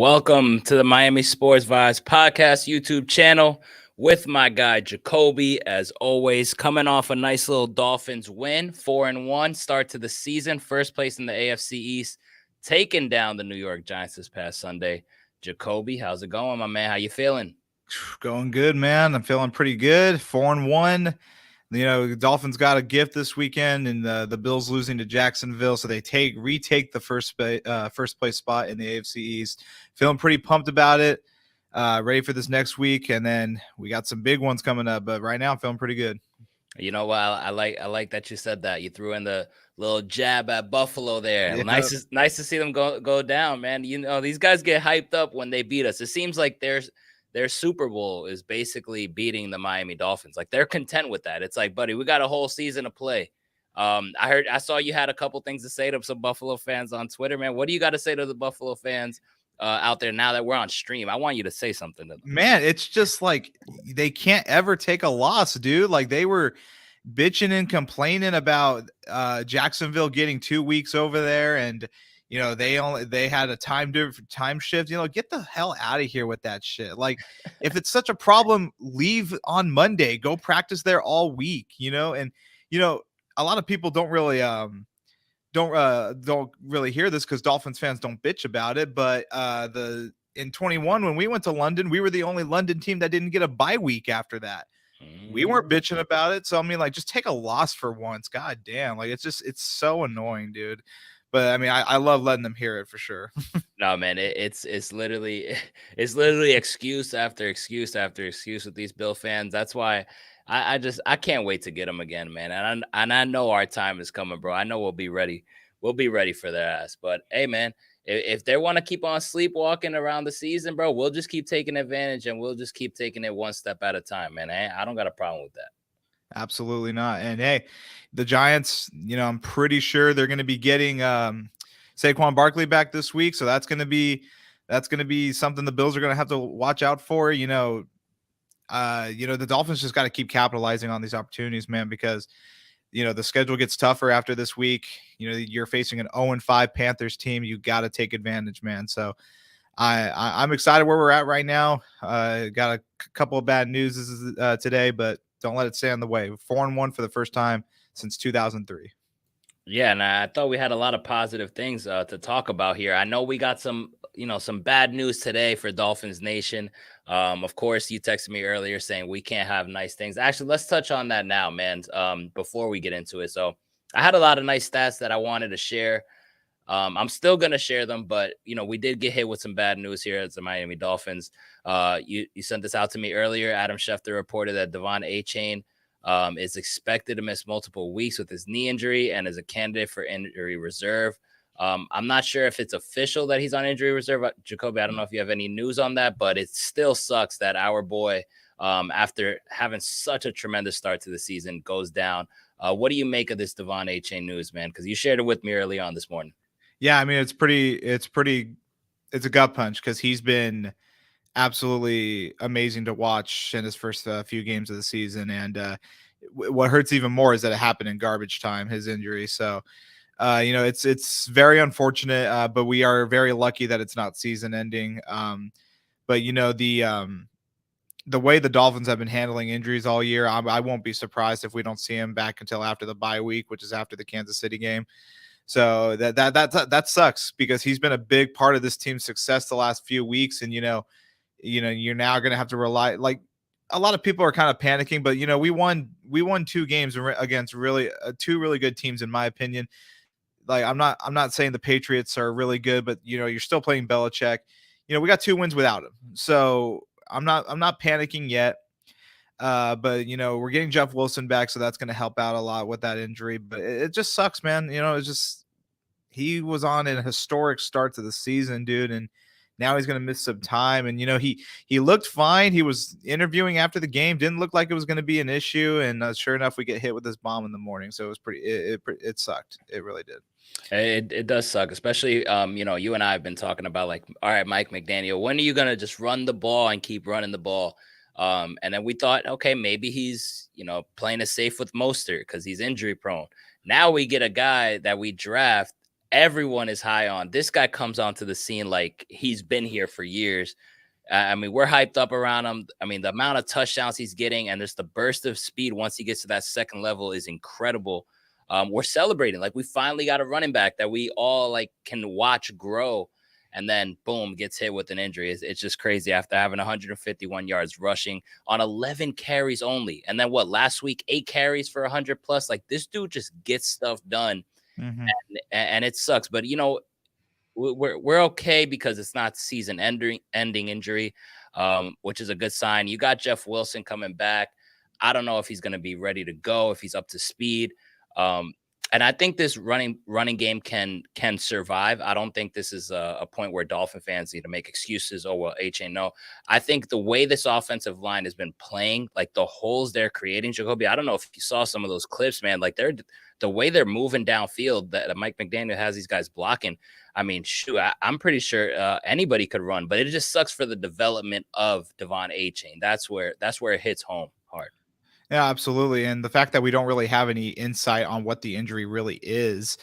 Welcome to the Miami Sports Vibes podcast YouTube channel with my guy Jacoby. As always, coming off a nice little Dolphins win, 4-1 start to the season, first place in the AFC East, taking down the New York Giants this past Sunday. Jacoby, how's it going, my man? How you feeling? Going good, man. I'm feeling pretty good. 4-1. The Dolphins got a gift this weekend, and the Bills losing to Jacksonville, so they retake the first place spot in the AFC East. Feeling pretty pumped about it. Ready for this next week, and then we got some big ones coming up. But right now, I'm feeling pretty good. You know what? I like that you said that. You threw in the little jab at Buffalo there. Yeah. Nice to see them go down, man. You know, these guys get hyped up when they beat us. It seems like their Super Bowl is basically beating the Miami Dolphins. Like, they're content with that. It's like, buddy, we got a whole season to play. I saw you had a couple things to say to some Buffalo fans on Twitter, man. What do you got to say to the Buffalo fans out there now that we're on stream? I want you to say something to them. Man, it's just like they can't ever take a loss, dude. Like, they were bitching and complaining about Jacksonville getting 2 weeks over there, and they had a time shift. Get the hell out of here with that shit. Like, if it's such a problem, leave on Monday, go practice there all week. And a lot of people don't really hear this because Dolphins fans don't bitch about it, but in 21, when we went to London, we were the only London team that didn't get a bye week after that. We weren't bitching about it. So, I mean, like, just take a loss for once. God damn. Like, it's so annoying, dude. But I mean, I love letting them hear it for sure. No, man, it's literally excuse after excuse after excuse with these Bill fans. That's why I can't wait to get them again, man. And I know our time is coming, bro. I know we'll be ready. We'll be ready for their ass. But hey, man, if they want to keep on sleepwalking around the season, bro, we'll just keep taking advantage and we'll just keep taking it one step at a time, man. I don't got a problem with that. Absolutely not. And hey, the Giants, I'm pretty sure they're going to be getting Saquon Barkley back this week, so that's going to be something the Bills are going to have to watch out for. The Dolphins just got to keep capitalizing on these opportunities, man, because the schedule gets tougher after this week. You're facing an 0-5 Panthers team. You got to take advantage, man. So I'm excited where we're at right now. Got a couple of bad news today, but don't let it stay in the way. 4-1 for the first time since 2003. Yeah, and I thought we had a lot of positive things to talk about here. I know we got some bad news today for Dolphins Nation. Of course, you texted me earlier saying we can't have nice things. Actually, let's touch on that now, man, before we get into it. So I had a lot of nice stats that I wanted to share. I'm still going to share them, but, we did get hit with some bad news here as the Miami Dolphins. You sent this out to me earlier. Adam Schefter reported that Devon Achane is expected to miss multiple weeks with his knee injury and is a candidate for injury reserve. I'm not sure if it's official that he's on injury reserve. Jacoby, I don't know if you have any news on that, but it still sucks that our boy, after having such a tremendous start to the season, goes down. What do you make of this Devon Achane news, man? Because you shared it with me early on this morning. Yeah, I mean, it's a gut punch because he's been absolutely amazing to watch in his first few games of the season. And what hurts even more is that it happened in garbage time, his injury. So, it's very unfortunate, but we are very lucky that it's not season ending. But the way the Dolphins have been handling injuries all year, I won't be surprised if we don't see him back until after the bye week, which is after the Kansas City game. So that sucks because he's been a big part of this team's success the last few weeks. And, you're now going to have to rely, like, a lot of people are kind of panicking, but, we won 2 games against really two really good teams, in my opinion. Like, I'm not saying the Patriots are really good, but, you're still playing Belichick. We got 2 wins without him. So I'm not panicking yet. But we're getting Jeff Wilson back, so that's going to help out a lot with that injury. But it just sucks, man. It's just, he was on a historic start to the season, dude, and now he's going to miss some time. And he looked fine. He was interviewing after the game, didn't look like it was going to be an issue. And sure enough, we get hit with this bomb in the morning. So it was it sucked. It really did. It does suck, especially you and I have been talking about, like, all right, Mike McDaniel, when are you going to just run the ball and keep running the ball? And then we thought, okay, maybe he's, playing it safe with Mostert because he's injury prone. Now we get a guy that we draft everyone is high on. This guy comes onto the scene like he's been here for years. I mean, we're hyped up around him. I mean, the amount of touchdowns he's getting and just the burst of speed once he gets to that second level is incredible. We're celebrating like we finally got a running back that we all like can watch grow, and then boom, gets hit with an injury. It's just crazy after having 151 yards rushing on 11 carries only, and then what? Last week, 8 carries for 100 plus. Like this dude just gets stuff done, Mhm. and it sucks. But we're okay because it's not season ending injury, which is a good sign. You got Jeff Wilson coming back. I don't know if he's going to be ready to go, if he's up to speed. Um, and I think this running game can survive. I don't think this is a point where Dolphin fans need to make excuses. Oh well, H ain't no. I think the way this offensive line has been playing, like the holes they're creating, Jacoby. I don't know if you saw some of those clips, man. Like the way they're moving downfield, that Mike McDaniel has these guys blocking. I mean, shoot, I'm pretty sure anybody could run, but it just sucks for the development of Devon A-Chain. That's where it hits home hard. Yeah, absolutely. And the fact that we don't really have any insight on what the injury really is,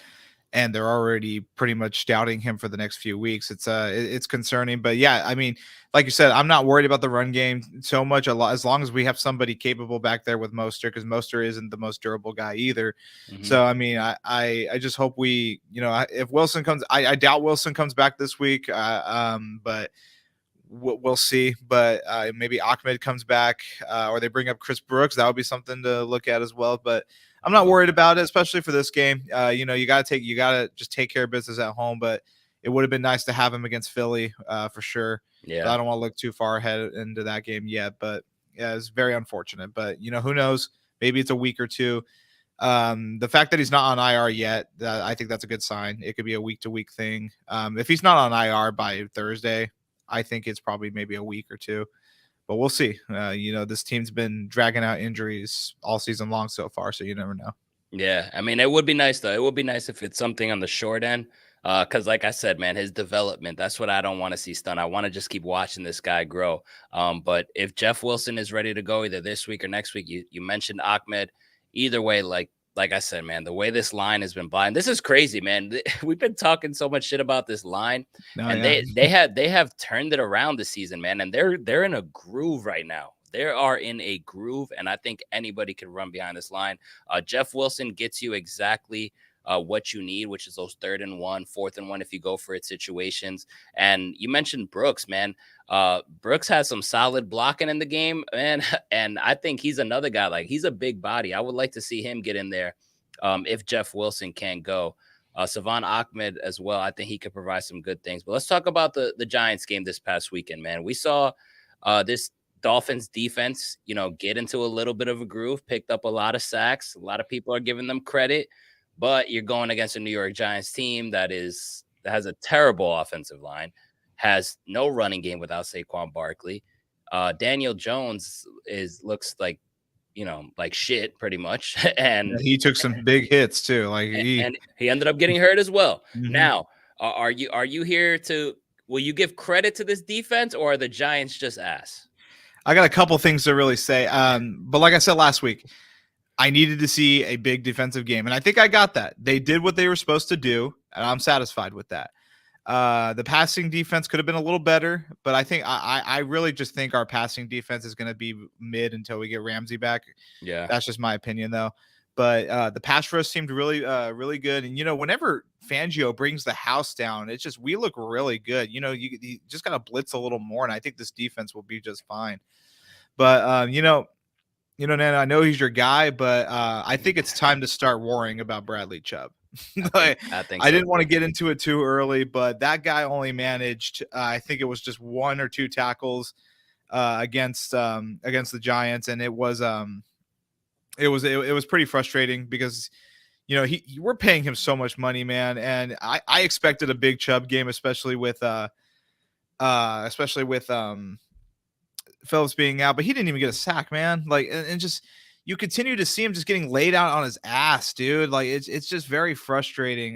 and they're already pretty much doubting him for the next few weeks. It's concerning, but yeah, I mean, like you said, I'm not worried about the run game so much. A lot as long as we have somebody capable back there with Mostert, because Mostert isn't the most durable guy either. Hmm. So I mean, I just hope we, if Wilson comes, I doubt Wilson comes back this week. But we'll see. But maybe Ahmed comes back, or they bring up Chris Brooks. That would be something to look at as well. But I'm not worried about it, especially for this game. You gotta just take care of business at home. But it would have been nice to have him against Philly, for sure. But Yeah. I don't want to look too far ahead into that game yet. But yeah, it's very unfortunate. But who knows? Maybe it's a week or two. The fact that he's not on IR yet, I think that's a good sign. It could be a week to week thing. If he's not on IR by Thursday, I think it's probably maybe a week or two, but we'll see. This team's been dragging out injuries all season long so far, so you never know. Yeah, I mean, it would be nice though. It would be nice if it's something on the short end. Because like I said, man, his development, that's what I don't want to see stunt. I want to just keep watching this guy grow. But if Jeff Wilson is ready to go either this week or next week, you mentioned Ahmed. Either way, like I said, man, the way this line has been blind, this is crazy, man. We've been talking so much shit about this line, No, and yeah, they have turned it around this season, man, and they're in a groove right now. They are in a groove, and I think anybody can run behind this line. Jeff Wilson gets you exactly what you need, which is those 3rd and 1, 4th and 1 if you go for it situations. And you mentioned Brooks, man. Brooks has some solid blocking in the game, man, and I think he's another guy. Like he's a big body. I would like to see him get in there if Jeff Wilson can go. Savon Ahmed as well. I think he could provide some good things. But let's talk about the Giants game this past weekend, man. We saw this Dolphins defense, get into a little bit of a groove, picked up a lot of sacks. A lot of people are giving them credit, but you're going against a New York Giants team that has a terrible offensive line, has no running game without Saquon Barkley. Daniel Jones looks like shit pretty much, yeah, and he took some big hits too. Like and he ended up getting hurt as well. Mhm. Now, are you here to? Will you give credit to this defense, or are the Giants just ass? I got a couple things to really say. But like I said last week, I needed to see a big defensive game, and I think I got that. They did what they were supposed to do, and I'm satisfied with that. The passing defense could have been a little better, but I think I really just think our passing defense is going to be mid until we get Ramsey back. Yeah, That's just my opinion, though. But the pass rush seemed really good. And whenever Fangio brings the house down, it's just we look really good. You just got to blitz a little more, and I think this defense will be just fine. But Nan, I know he's your guy, but I think it's time to start worrying about Bradley Chubb. I think Like, I think I so didn't want to too. get into it too early, but that guy only managed, I think it was just 1 or 2 tackles against the Giants, and it was pretty frustrating because we're paying him so much money, man, and I expected a big Chubb game, especially with Phillips being out, but he didn't even get a sack, man. Like, and just you continue to see him just getting laid out on his ass, dude. Like, it's just very frustrating.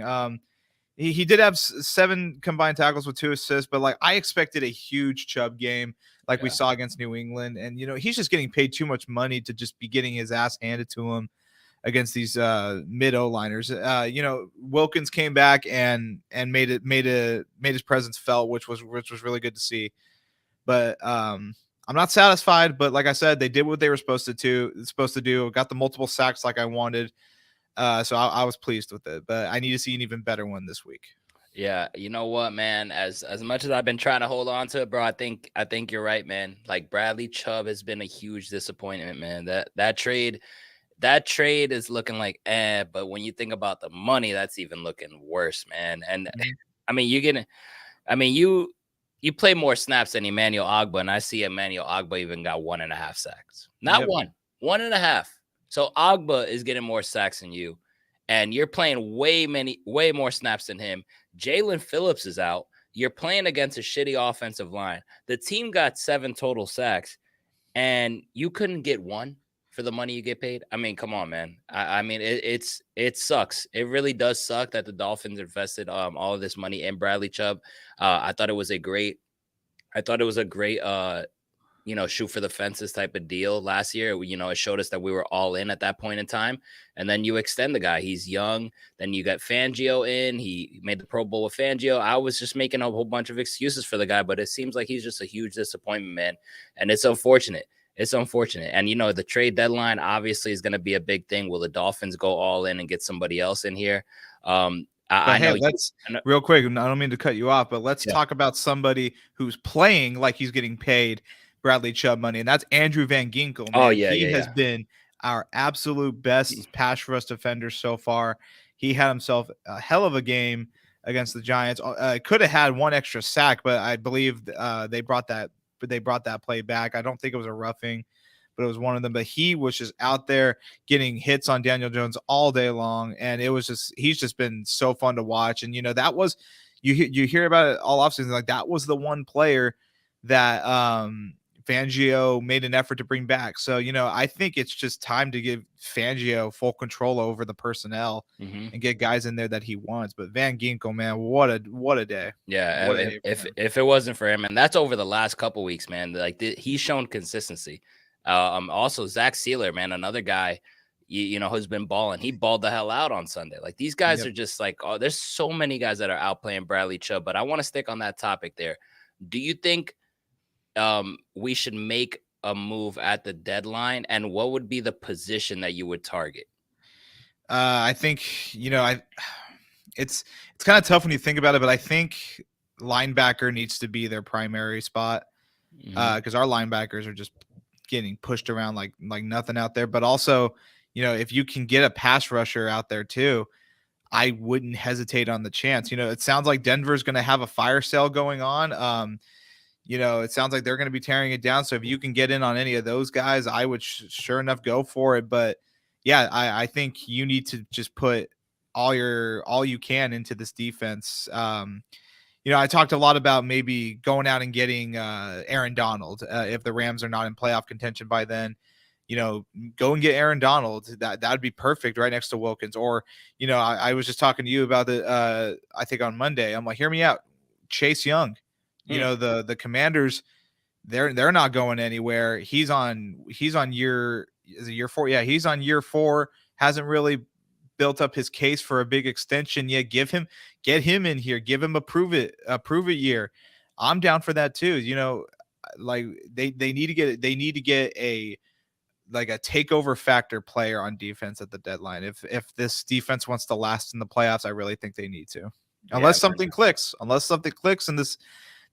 He did have 7 combined tackles with 2 assists, but like I expected a huge Chubb game, like we Yeah. saw against New England, and he's just getting paid too much money to just be getting his ass handed to him. against these mid O-liners. Wilkins came back and made his presence felt, which was really good to see. But I'm not satisfied. But like I said, they did what they were supposed to do. Got the multiple sacks like I wanted. So I was pleased with it. But I need to see an even better one this week. Yeah, you know what, man? As much as I've been trying to hold on to it, bro, I think you're right, man. Like Bradley Chubb has been a huge disappointment, man. That trade is looking like but when you think about the money, that's even looking worse, man. And I mean, you play more snaps than Emmanuel Ogbah, and I see Emmanuel Ogbah even got 1.5 sacks. Not Yep. 1.5. So Ogbah is getting more sacks than you, and you're playing way more snaps than him. Jalen Phillips is out. You're playing against a shitty offensive line. The team got 7 total sacks, and you couldn't get one for the money you get paid. I mean, come on, man. I mean, it sucks. It really does suck that the Dolphins invested all of this money in Bradley Chubb. I thought it was a great shoot for the fences type of deal last year. It showed us that we were all in at that point in time. And then you extend the guy. He's young. Then you got Fangio in. He made the Pro Bowl with Fangio. I was just making a whole bunch of excuses for the guy, but it seems like he's just a huge disappointment, man. And it's unfortunate. It's unfortunate. And, the trade deadline obviously is going to be a big thing. Will the Dolphins go all in and get somebody else in here? I know. Let's real quick. I don't mean to cut you off, but let's talk about somebody who's playing like he's getting paid Bradley Chubb money, and that's Andrew Van Ginkel. Man. Oh yeah, he has been our absolute best pass rush defender so far. He had himself a hell of a game against the Giants. Could have had one extra sack, but I believe they brought that play back. I don't think it was a roughing, but it was one of them. But he was just out there getting hits on Daniel Jones all day long, and he's just been so fun to watch. And that was you hear about it all offseason, like that was the one player that Fangio made an effort to bring back. So I think it's just time to give Fangio full control over the personnel and get guys in there that he wants. But Van Ginkel, man, what a day! Yeah, if it wasn't for him, and that's over the last couple weeks, man. Like he's shown consistency. Also Zach Sealer, man, another guy, who's been balling. He balled the hell out on Sunday. Like these guys are just like, there's so many guys that are outplaying Bradley Chubb. But I want to stick on that topic there. Do you think we should make a move at the deadline, and what would be the position that you would target? I think it's kind of tough when you think about it, but I think linebacker needs to be their primary spot because our linebackers are just getting pushed around like nothing out there. But also, if you can get a pass rusher out there too, I wouldn't hesitate on the chance. It sounds like Denver's going to have a fire sale going on. It sounds like they're going to be tearing it down. So if you can get in on any of those guys, I would sure enough go for it. But yeah, I think you need to just put all you can into this defense. I talked a lot about maybe going out and getting Aaron Donald if the Rams are not in playoff contention by then. Go and get Aaron Donald. That'd be perfect right next to Wilkins. Or, I was just talking to you about I think on Monday. I'm like, hear me out. Chase Young. The Commanders, they're not going anywhere. He's on year 4. Yeah, he's on year 4. Hasn't really built up his case for a big extension yet. Get him in here. Give him a prove it year. I'm down for that too. Like they need to get a takeover factor player on defense at the deadline. If this defense wants to last in the playoffs, I really think they need to. Unless something clicks and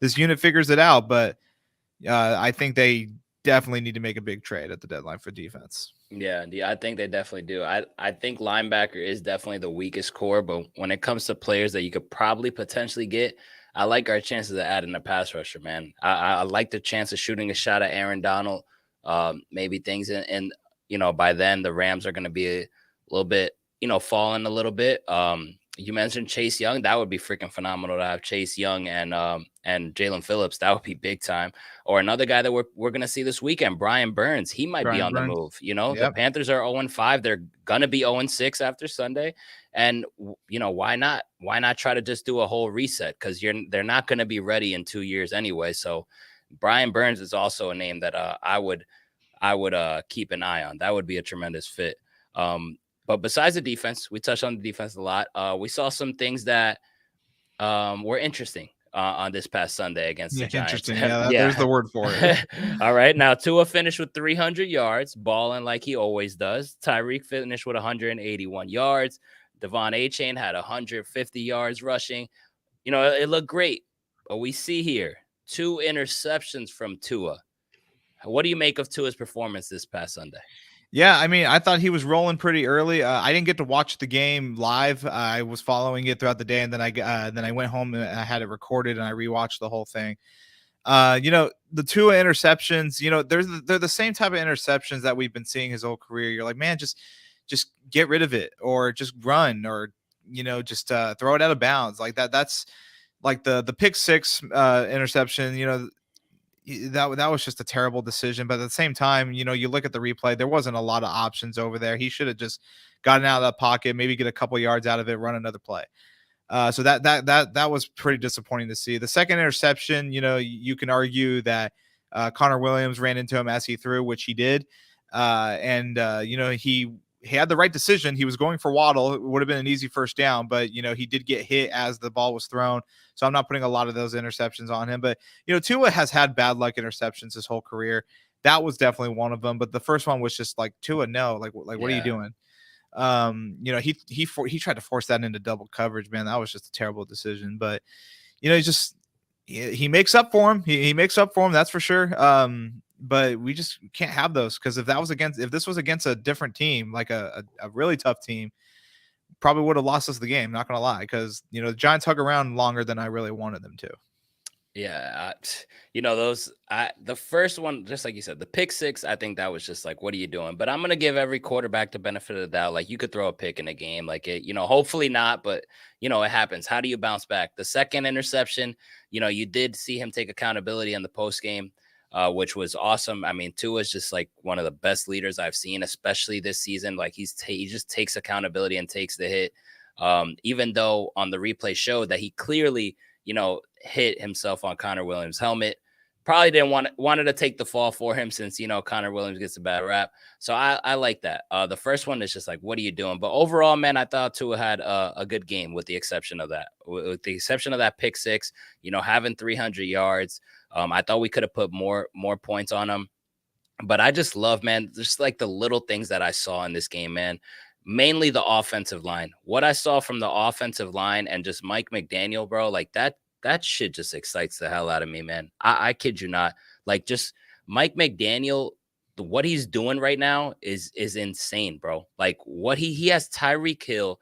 this unit figures it out. But I think they definitely need to make a big trade at the deadline for defense. Yeah, I think they definitely do. I think linebacker is definitely the weakest core, but when it comes to players that you could probably potentially get, I like our chances of adding a pass rusher, man. I like the chance of shooting a shot at Aaron Donald. Maybe things and by then the Rams are going to be a little bit, falling a little bit. You mentioned Chase Young. That would be freaking phenomenal to have Chase Young and Jalen Phillips. That would be big time. Or another guy that we're going to see this weekend, Brian Burns. He might be on the move. The Panthers are 0-5. They're going to be 0-6 after Sunday. And, why not? Why not try to just do a whole reset? Because they're not going to be ready in 2 years anyway. So Brian Burns is also a name that I would keep an eye on. That would be a tremendous fit. But besides the defense, we touched on the defense a lot. We saw some things that were interesting on this past Sunday against the Yeah, Giants. interesting. Yeah, there's the Yeah. word for it. All right. Now Tua finished with 300 yards, balling like he always does. Tyreek finished with 181 yards. Devon A-Chain had 150 yards rushing. It looked great. But we see here 2 interceptions from Tua. What do you make of Tua's performance this past Sunday? Yeah, I mean, I thought he was rolling pretty early. I didn't get to watch the game live. I was following it throughout the day, and then I went home and I had it recorded and I rewatched the whole thing. The Tua interceptions, they're the same type of interceptions that we've been seeing his whole career. You're like, man, just get rid of it, or just run, or just throw it out of bounds like that. That's like the pick six interception. That was just a terrible decision. But at the same time, you look at the replay, there wasn't a lot of options over there. He should have just gotten out of that pocket, maybe get a couple yards out of it, run another play. So that was pretty disappointing to see. The second interception, you can argue that Connor Williams ran into him as he threw, which he did, and he had the right decision. He was going for Waddle. It would have been an easy first down, but he did get hit as the ball was thrown. So I'm not putting a lot of those interceptions on him. But Tua has had bad luck interceptions his whole career. That was definitely one of them. But the first one was just like, Tua, no, like what are you doing? He tried to force that into double coverage, man. That was just a terrible decision. But he makes up for him. He makes up for him, that's for sure. But we just can't have those, because if this was against a different team, like a really tough team, probably would have lost us the game, not gonna lie, because the Giants hung around longer than I really wanted them to. Yeah, the first one, just like you said, the pick six, I think that was just like, what are you doing? But I'm gonna give every quarterback the benefit of the doubt. Like, you could throw a pick in a game, like hopefully not, but it happens. How do you bounce back? The second interception, you did see him take accountability in the post game, which was awesome. I mean, Tua is just like one of the best leaders I've seen, especially this season. Like, he just takes accountability and takes the hit. Even though on the replay showed that he clearly hit himself on Connor Williams' helmet. Probably didn't wanted to take the fall for him, since Connor Williams gets a bad rap. So I like that. The first one is just like, what are you doing? But overall, man, I thought Tua had a good game, with the exception of that. With the exception of that pick six, having 300 yards. I thought we could have put more points on him. But I just love, man, just like the little things that I saw in this game, man. Mainly the offensive line. What I saw from the offensive line and just Mike McDaniel, bro, like that shit just excites the hell out of me, man. I kid you not. Like, just Mike McDaniel, what he's doing right now is insane, bro. Like, what he has Tyreek Hill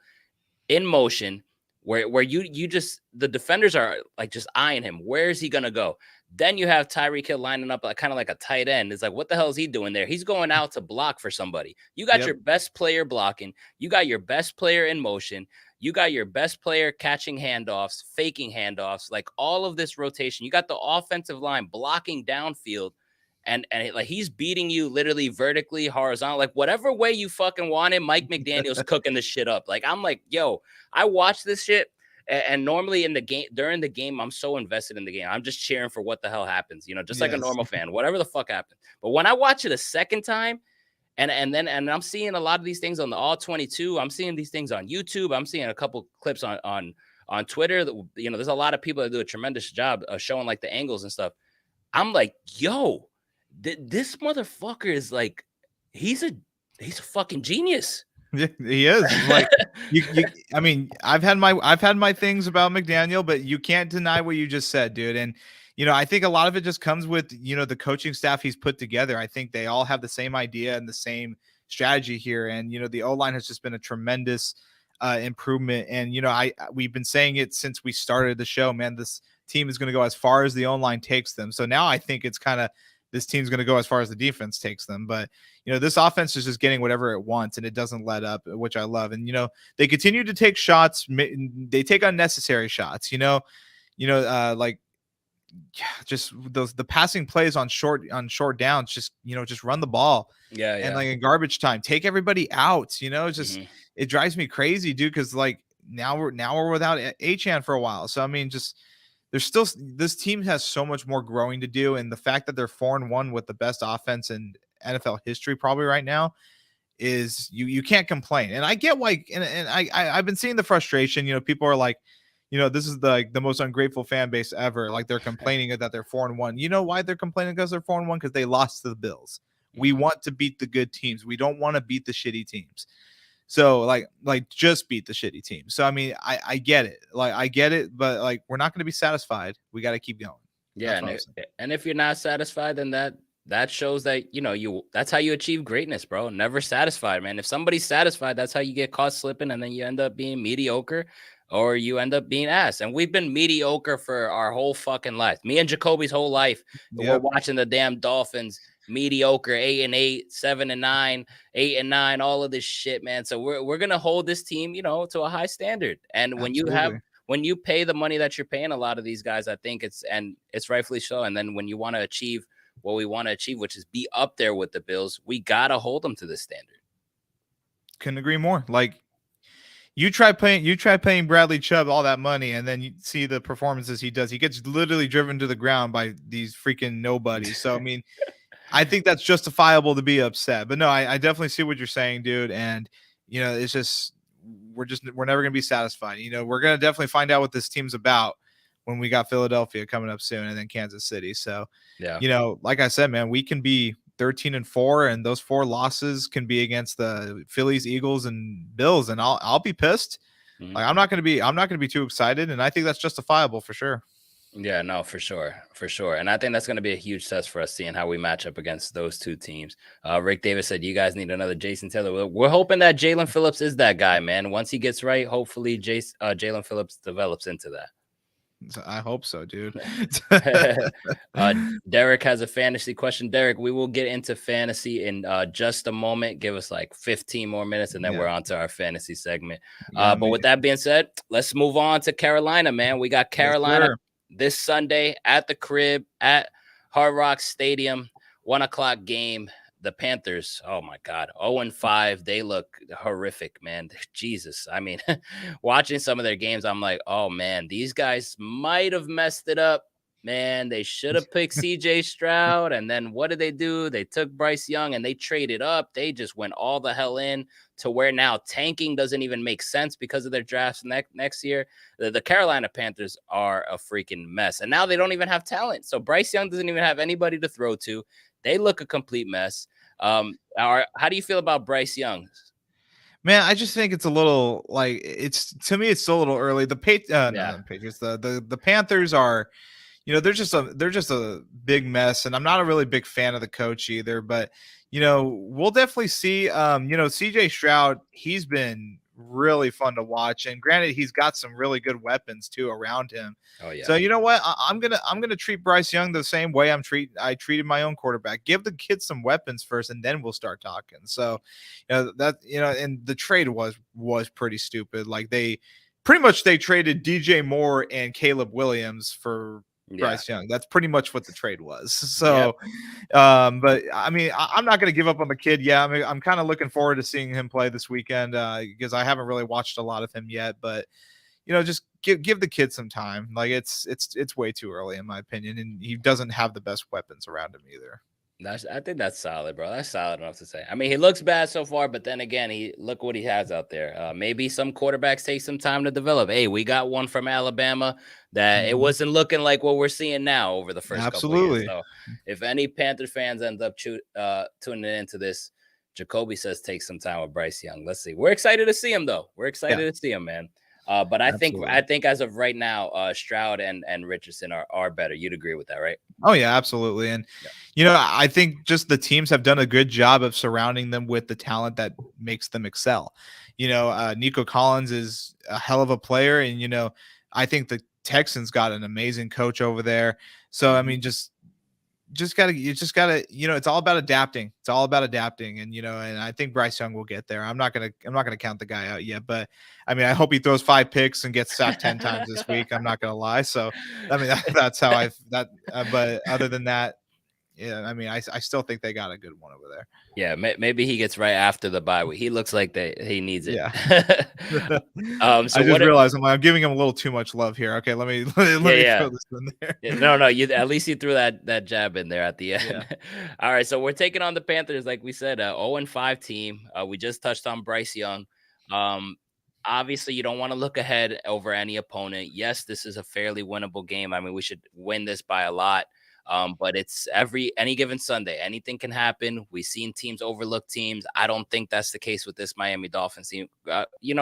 in motion, where you just, the defenders are like just eyeing him. Where is he gonna go? Then you have Tyreek Hill lining up like kind of like a tight end. It's like, what the hell is he doing there? He's going out to block for somebody. You got Yep. your best player blocking. You got your best player in motion. You got your best player catching handoffs, faking handoffs, like all of this rotation. You got the offensive line blocking downfield, and like, he's beating you literally vertically, horizontal, like whatever way you fucking want it. Mike McDaniel's cooking this shit up. Like, I'm like, yo, I watch this shit. And normally in the game, during the game, I'm so invested in the game. I'm just cheering for what the hell happens, just like a Yes. normal fan, whatever the fuck happens. But when I watch it a second time, and I'm seeing a lot of these things on the All 22, I'm seeing these things on YouTube, I'm seeing a couple clips on Twitter. That, there's a lot of people that do a tremendous job of showing like the angles and stuff. I'm like, yo, this motherfucker is like, he's a fucking genius. Yeah, he is. Like, I mean, I've had my things about McDaniel, but you can't deny what you just said, dude. And I think a lot of it just comes with the coaching staff he's put together. I think they all have the same idea and the same strategy here. And the O-line has just been a tremendous improvement. And we've been saying it since we started the show, man. This team is going to go as far as the O-line takes them. So now I think it's kind of, this team's going to go as far as the defense takes them. But this offense is just getting whatever it wants, and it doesn't let up, which I love. And they continue to take shots. They take unnecessary shots. Like, just the passing plays on short downs. Just run the ball. Yeah, And like in garbage time, take everybody out. It drives me crazy, dude. Because like now we're without Achane for a while. So I mean, just there's still, this team has so much more growing to do, and the fact that they're 4-1 with the best offense in NFL history probably right now is you can't complain. And I get why, and I've been seeing the frustration. People are like, this is the most ungrateful fan base ever. Like they're complaining that they're 4-1. You know why they're complaining? Because they're 4-1, because they lost to the Bills. We want to beat the good teams. We don't want to beat the shitty teams. So like just beat the shitty team. So I mean, I get it. Like I get it, but like we're not going to be satisfied. We got to keep going. Yeah, and if you're not satisfied, then that shows that that's how you achieve greatness, bro. Never satisfied, man. If somebody's satisfied, that's how you get caught slipping, and then you end up being mediocre, or you end up being ass. And we've been mediocre for our whole fucking life. Me and Jacoby's whole life. We're watching the damn Dolphins. Mediocre, 8-8, 7-9, 8-9, all of this shit, man. So we're gonna hold this team, to a high standard. And when you pay the money that you're paying a lot of these guys, I think it's rightfully so. And then when you want to achieve what we want to achieve, which is be up there with the Bills, we gotta hold them to this standard. Couldn't agree more. Like you try paying Bradley Chubb all that money, and then you see the performances he does. He gets literally driven to the ground by these freaking nobodies. So I mean. I think that's justifiable to be upset, but no, I definitely see what you're saying, dude. And it's just we're never gonna be satisfied. We're gonna definitely find out what this team's about when we got Philadelphia coming up soon, and then Kansas City. So yeah, like I said, man, we can be 13-4, and those 4 losses can be against the Phillies, Eagles, and Bills, and I'll be pissed. Like I'm not gonna be too excited, and I think that's justifiable for sure. Yeah, no, for sure. And I think that's going to be a huge test for us, seeing how we match up against those two teams. Rick Davis said, you guys need another Jason Taylor. We're hoping that Jalen Phillips is that guy, man. Once he gets right, hopefully Jalen Phillips develops into that. I hope so, dude. Derek has a fantasy question. Derek, we will get into fantasy in just a moment. Give us like 15 more minutes, and then we're on to our fantasy segment. But with that being said, let's move on to Carolina, man. We got Carolina this Sunday at the crib at Hard Rock Stadium, 1:00 game. The Panthers, oh my God, 0-5. They look horrific, man. Jesus. I mean, watching some of their games, I'm like, oh man, these guys might have messed it up. Man, they should have picked CJ Stroud. And then what did they do? They took Bryce Young and they traded up. They just went all the hell in to where now tanking doesn't even make sense because of their drafts next year. The Carolina Panthers are a freaking mess. And now they don't even have talent. So Bryce Young doesn't even have anybody to throw to. They look a complete mess. How do you feel about Bryce Young? Man, I just think it's a little like to me it's still a little early. The Patriots, the Panthers are, they're just a big mess, and I'm not a really big fan of the coach either. But we'll definitely see. CJ Stroud, he's been really fun to watch, and granted, he's got some really good weapons too around him. Oh yeah. So you know what? I'm gonna treat Bryce Young the same way I treated my own quarterback. Give the kid some weapons first, and then we'll start talking. So, and the trade was pretty stupid. Like they traded DJ Moore and Caleb Williams for Bryce Young. That's pretty much what the trade was. So, but I mean, I'm not going to give up on the kid. Yeah, I mean, I'm kind of looking forward to seeing him play this weekend because I haven't really watched a lot of him yet. But just give the kid some time. Like it's way too early in my opinion, and he doesn't have the best weapons around him either. I think that's solid, bro. That's solid enough to say. I mean, he looks bad so far, but then again, look what he has out there. Maybe some quarterbacks take some time to develop. Hey, we got one from Alabama that it wasn't looking like what we're seeing now over the first couple of years. So if any Panther fans end up tuning into this, Jacoby says take some time with Bryce Young. Let's see. We're excited to see him, though. We're excited to see him, man. But I think as of right now, Stroud and Richardson are better. You'd agree with that, right? Oh yeah, absolutely. And I think just the teams have done a good job of surrounding them with the talent that makes them excel. Nico Collins is a hell of a player, and I think the Texans got an amazing coach over there. So I mean, you just gotta it's all about adapting. And and I think Bryce Young will get there. I'm not gonna count the guy out yet, but I mean, I hope he throws 5 picks and gets sacked 10 times this week. I'm not gonna lie. So I mean, that's how but other than that, yeah, I mean, I still think they got a good one over there. Yeah, maybe he gets right after the bye week. He looks like he needs it. Yeah. So I just what? realized I'm giving him a little too much love here. Okay, let Yeah, me yeah. throw this in there. Yeah, no, no, you at least you threw that jab in there at the Yeah. end. All right, so we're taking on the Panthers, like we said, 0-5 team. We just touched on Bryce Young. Um, Obviously, you don't want to look ahead over any opponent. Yes, this is a fairly winnable game. I mean, we should win this by a lot. But it's any given Sunday, anything can happen. We've seen teams overlook teams. I don't think that's the case with this Miami Dolphins team.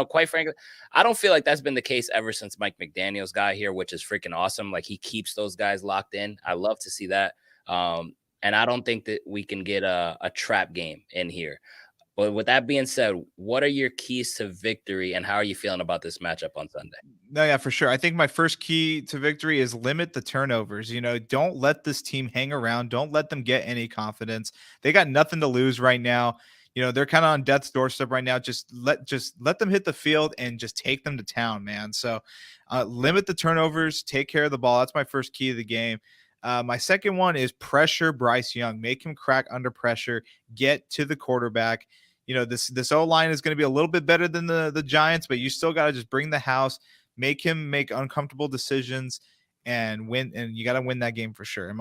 Quite frankly, I don't feel like that's been the case ever since Mike McDaniel's got here, which is freaking awesome. Like he keeps those guys locked in. I love to see that. And I don't think that we can get a trap game in here. But with that being said, what are your keys to victory and how are you feeling about this matchup on Sunday? No, yeah, for sure. I think my first key to victory is limit the turnovers. Don't let this team hang around. Don't let them get any confidence. They got nothing to lose right now. They're kind of on death's doorstep right now. Just let them hit the field and just take them to town, man. So limit the turnovers, take care of the ball. That's my first key of the game. My second one is pressure Bryce Young. Make him crack under pressure. Get to the quarterback. This O line is going to be a little bit better than the Giants, but you still got to just bring the house, make him make uncomfortable decisions, and win. And you got to win that game for sure. And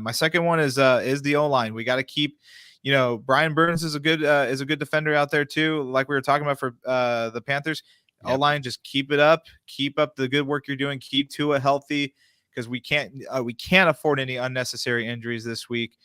my second one is the O line. We got to keep. Brian Burns is a good defender out there too. Like we were talking about for the Panthers. Yep. O-line, just keep it up. Keep up the good work you're doing. Keep Tua healthy because we can't afford any unnecessary injuries this week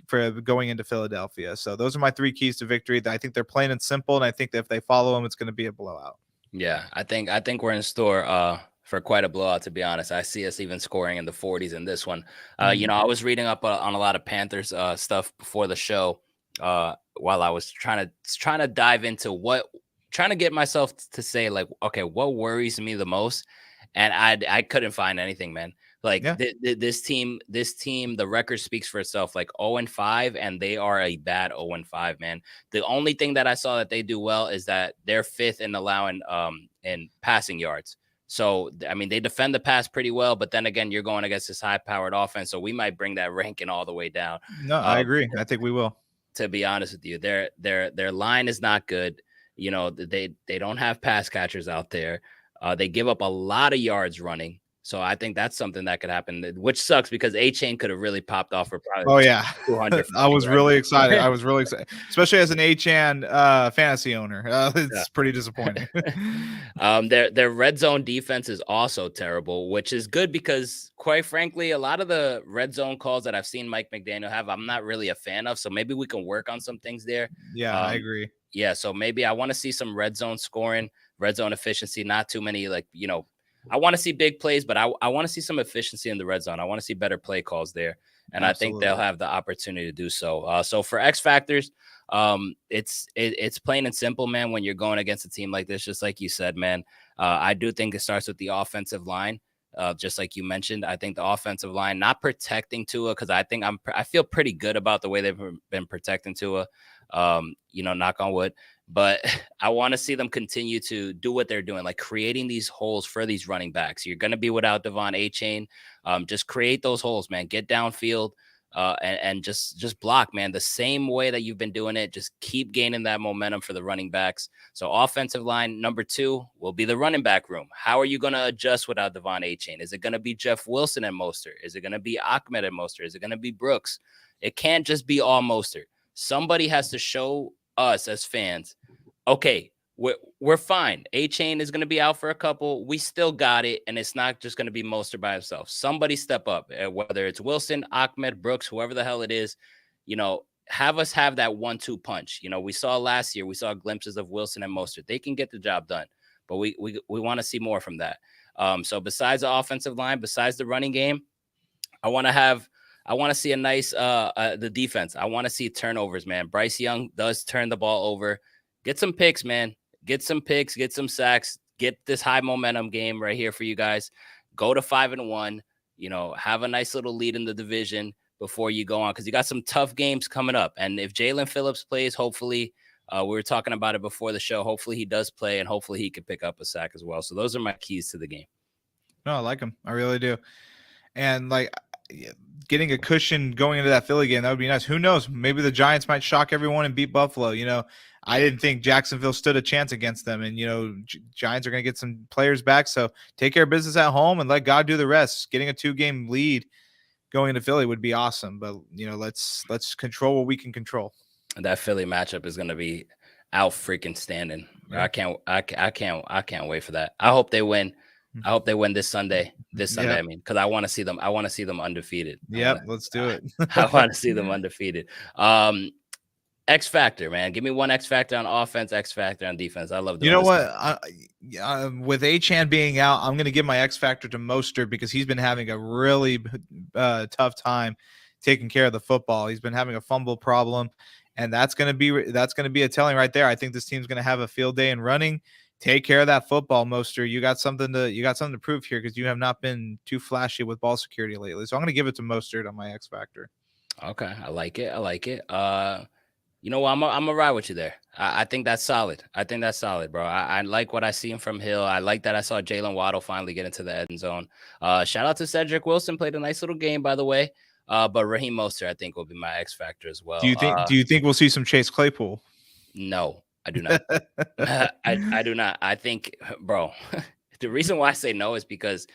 for going into Philadelphia. So those are my three keys to victory. I think they're plain and simple, and I think that if they follow them, it's going to be a blowout. Yeah, I think we're in store for quite a blowout, to be honest. I see us even scoring in the 40s in this one. I was reading up on a lot of Panthers stuff before the show while I was trying to dive into trying to get myself to say like, okay, what worries me the most? And I couldn't find anything, man. Like Yeah. this team, the record speaks for itself. Like 0-5, and they are a bad 0-5, man. The only thing that I saw that they do well is that they're fifth in allowing in passing yards. So I mean, they defend the pass pretty well, but then again, you're going against this high-powered offense, so we might bring that ranking all the way down. No, I agree. I think we will. To be honest with you, their line is not good. They don't have pass catchers out there. They give up a lot of yards running. So I think that's something that could happen, which sucks because A-Chain could have really popped off for probably. Oh yeah, 200. I was really excited. Especially as an A-Chan fantasy owner. It's pretty disappointing. Their red zone defense is also terrible, which is good because, quite frankly, a lot of the red zone calls that I've seen Mike McDaniel have, I'm not really a fan of. So maybe we can work on some things there. Yeah, I agree. Yeah, so maybe I want to see some red zone scoring, red zone efficiency, not too many I want to see big plays, but I want to see some efficiency in the red zone. I want to see better play calls there. And Absolutely. I think they'll have the opportunity to do so. So for X factors, it's plain and simple, man. When you're going against a team like this, just like you said, man, I do think it starts with the offensive line. Just like you mentioned, I think the offensive line not protecting Tua because I feel pretty good about the way they've been protecting Tua. Knock on wood. But I want to see them continue to do what they're doing, like creating these holes for these running backs. You're going to be without Devon A-Chain. Just create those holes, man. Get downfield and just block, man. The same way that you've been doing it. Just keep gaining that momentum for the running backs. So offensive line number 2 will be the running back room. How are you going to adjust without Devon A-Chain? Is it going to be Jeff Wilson and Mostert? Is it going to be Ahmed and Mostert? Is it going to be Brooks? It can't just be all Mostert. Somebody has to show us as fans, okay, we're fine. A-Chain is going to be out for a couple. We still got it, and it's not just going to be Mostert by himself. Somebody step up, whether it's Wilson, Ahmed, Brooks, whoever the hell it is, have us have that 1-2 punch. We saw last year, we saw glimpses of Wilson and Mostert. They can get the job done, but we want to see more from that. So besides the offensive line, besides the running game, I want to see a nice the defense. I want to see turnovers, man. Bryce Young does turn the ball over. Get some picks, man. Get some picks, get some sacks, get this high momentum game right here for you guys. Go to 5-1, have a nice little lead in the division before you go on because you got some tough games coming up. And if Jalen Phillips plays, hopefully, we were talking about it before the show. Hopefully he does play and hopefully he can pick up a sack as well. So those are my keys to the game. No, I like him. I really do. And getting a cushion going into that Philly game, that would be nice. Who knows? Maybe the Giants might shock everyone and beat Buffalo. I didn't think Jacksonville stood a chance against them, and Giants are going to get some players back. So take care of business at home and let God do the rest. Getting a 2-game lead going into Philly would be awesome, but let's control what we can control. That Philly matchup is going to be out freaking standing. Yeah. I can't wait for that. I hope they win. I hope they win this Sunday. I mean, because I want to see them. I want to see them undefeated. Let's do it. I want to see them undefeated. X factor, man. Give me one X factor on offense, X factor on defense. I love doing with Achane being out, I'm going to give my X factor to Mostert because he's been having a really tough time taking care of the football. He's been having a fumble problem, and that's going to be a telling right there. I think this team's going to have a field day in running. Take care of that football, Mostert. You got something to prove here because you have not been too flashy with ball security lately. So I'm going to give it to Mostert on my X factor. Okay, I like it. You know what? I'm gonna ride with you there. I think that's solid. Bro. I like what I seen from Hill. I like that I saw Jalen Waddle finally get into the end zone. Shout out to Cedric Wilson. Played a nice little game, by the way. But Raheem Mostert, I think, will be my X factor as well. Do you think we'll see some Chase Claypool? No, I do not. I do not. I think, bro, the reason why I say no is because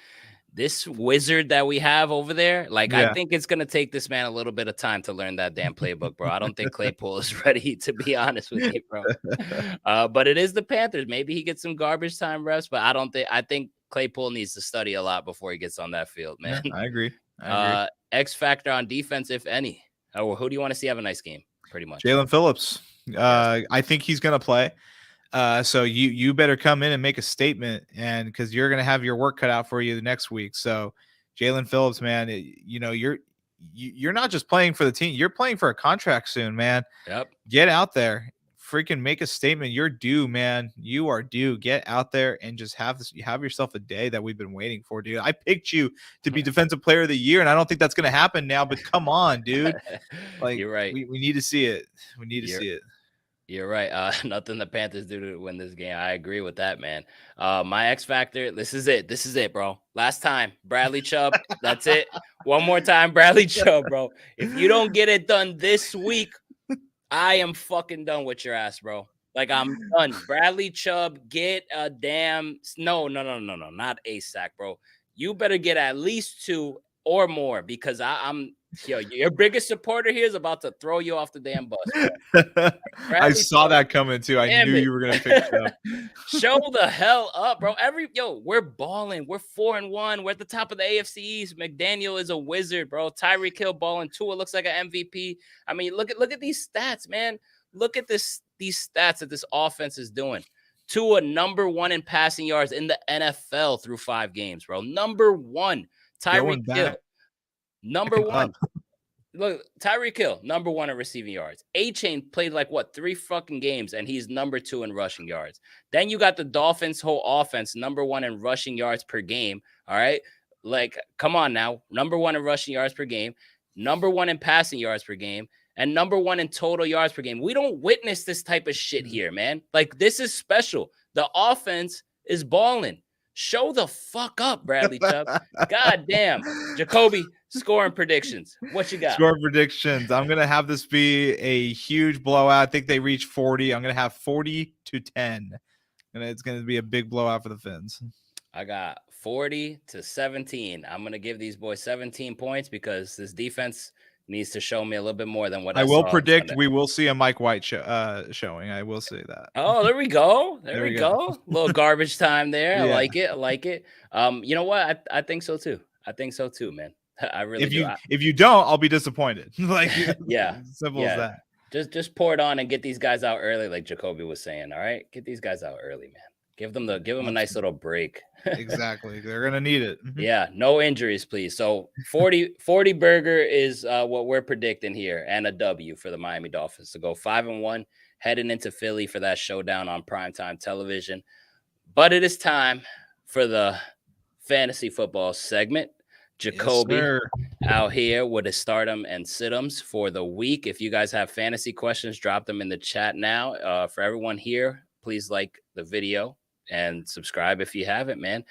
this wizard that we have over there, I think it's going to take this man a little bit of time to learn that damn playbook, bro. I don't think Claypool is ready, to be honest with you, bro. But it is the Panthers. Maybe he gets some garbage time reps, but I think Claypool needs to study a lot before he gets on that field, man. Yeah, I agree. X factor on defense, if any. Who do you want to see have a nice game? Pretty much. Jalen Phillips. I think he's going to play. So you better come in and make a statement, and because you're going to have your work cut out for you the next week. So Jalen Phillips, man, you're not just playing for the team. You're playing for a contract soon, man. Yep. Get out there, freaking make a statement. You're due, man. You are due. Get out there and just have yourself a day that we've been waiting for, dude. I picked you to be Defensive Player of the Year, and I don't think that's going to happen now, but come on, dude. You're right. We need to see it. We need to see it. You're right. Nothing the Panthers do to win this game. I agree with that, man. My X factor. This is it, bro. Last time, Bradley Chubb. That's it. One more time, Bradley Chubb, bro. If you don't get it done this week, I am fucking done with your ass, bro. I'm done. Bradley Chubb, get a damn no, not a sack, bro. You better get at least 2 or more because I'm. Yo, your biggest supporter here is about to throw you off the damn bus. I saw that coming too. I knew you were gonna pick it up. Show the hell up, bro. We're balling. We're 4-1. We're at the top of the AFC East. McDaniel is a wizard, bro. Tyreek Hill balling. Tua looks like an MVP. I mean, look at these stats, man. Look at these stats that this offense is doing. Tua number 1 in passing yards in the NFL through 5 games, bro. Number 1. Tyreek Hill. Number 1. Look, Tyreek Hill, number 1 in receiving yards. Achane played 3 fucking games, and he's number 2 in rushing yards. Then you got the Dolphins' whole offense, number 1 in rushing yards per game. All right? Come on now. Number 1 in rushing yards per game, number 1 in passing yards per game, and number 1 in total yards per game. We don't witness this type of shit here, man. This is special. The offense is balling. Show the fuck up, Bradley Chubb. God damn. Jacoby, scoring predictions. What you got? Scoring predictions. I'm going to have this be a huge blowout. I think they reach 40. I'm going to have 40-10. And it's going to be a big blowout for the Fins. I got 40-17. I'm going to give these boys 17 points because this defense needs to show me a little bit more than what I will predict. We will see a Mike White showing. I will say that. Oh, there we go. There we go. A little garbage time there. Yeah. I like it. You know what? I think so too. Man. I really do. If you don't, I'll be disappointed. Yeah. Simple as that. Just pour it on and get these guys out early, like Jacoby was saying. All right. Get these guys out early, man. Give them a nice little break. Exactly. They're going to need it. Yeah. No injuries, please. So 40 burger is what we're predicting here, and a W for the Miami Dolphins to go 5-1, heading into Philly for that showdown on primetime television. But it is time for the fantasy football segment. Jacoby out here with his stardom and situms for the week. If you guys have fantasy questions, drop them in the chat now. For everyone here, please like the video. and subscribe if you haven't, man.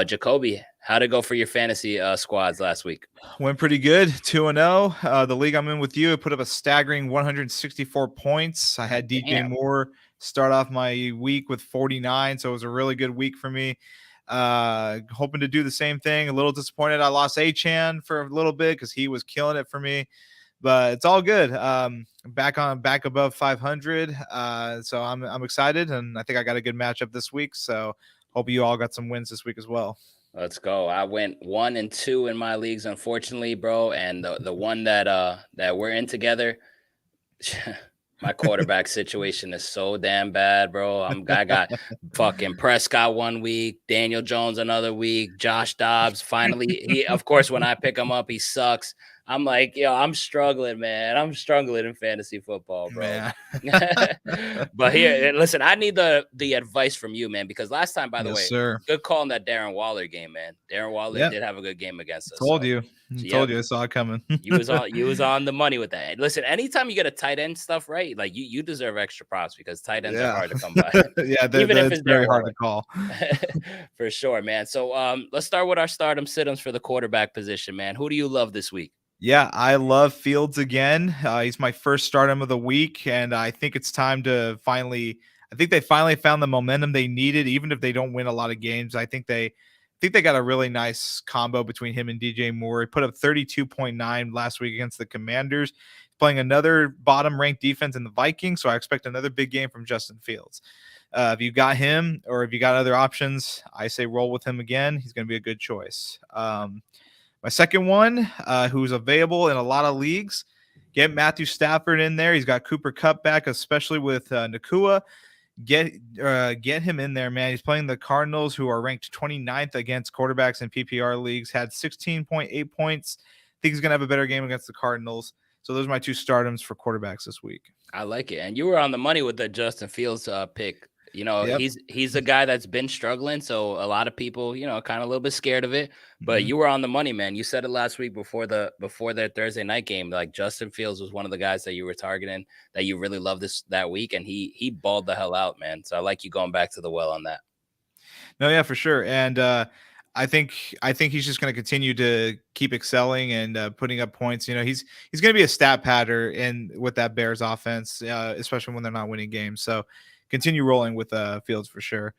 Jacoby, how'd it go for your fantasy squads last week? Went pretty good, 2-0. The league I'm in with you, I put up a staggering 164 points. I had DJ Damn. Moore start off my week with 49, so it was a really good week for me. Hoping to do the same thing. A little disappointed I lost Achan for a little bit because he was killing it for me, but it's all good. Back above 500. So I'm excited, and I think I got a good matchup this week. So hope you all got some wins this week as well. Let's go. I went 1-2 in my leagues, unfortunately, bro. And the one that we're in together, my quarterback situation is so damn bad, bro. I got fucking Prescott one week, Daniel Jones another week, Josh Dobbs. Finally, of course, when I pick him up, he sucks. I'm like, yo, I'm struggling, man. I'm struggling in fantasy football, bro. Man. But here, listen, I need the advice from you, man, because last time, by the way, sir. good call in that Darren Waller game, man. Darren Waller did have a good game against us. Told you. Told you I saw it coming. you was on the money with that. Listen, anytime you get a tight end stuff right, like you deserve extra props because tight ends are hard to come by. Even if it's very hard to call. For sure, man. So let's start with our stardom sit-ems for the quarterback position, man. Who do you love this week? Yeah, I love Fields again. He's my first stardom of the week, and I think it's time to finally. I think they finally found the momentum they needed, even if they don't win a lot of games. I think they got a really nice combo between him and DJ Moore. He put up 32.9 last week against the Commanders, playing another bottom-ranked defense in the Vikings. So I expect another big game from Justin Fields. If you got him, or if you got other options, I say roll with him again. He's going to be a good choice. My second one, who's available in a lot of leagues, get Matthew Stafford in there. He's got Cooper Kupp back, especially with Nakua. Get him in there, man. He's playing the Cardinals, who are ranked 29th against quarterbacks in PPR leagues, had 16.8 points. I think he's going to have a better game against the Cardinals. So those are my two stardoms for quarterbacks this week. I like it. And you were on the money with the Justin Fields pick. You know, Yep. he's a guy that's been struggling. So a lot of people, you know, kind of a little bit scared of it. But you were on the money, man. You said it last week before their Thursday night game. Like Justin Fields was one of the guys that you were targeting that you really loved that week, and he balled the hell out, man. So I like you going back to the well on that. No, yeah, for sure. And I think he's just going to continue to keep excelling and putting up points. You know, he's going to be a stat patter with that Bears offense, especially when they're not winning games. So continue rolling with Fields for sure.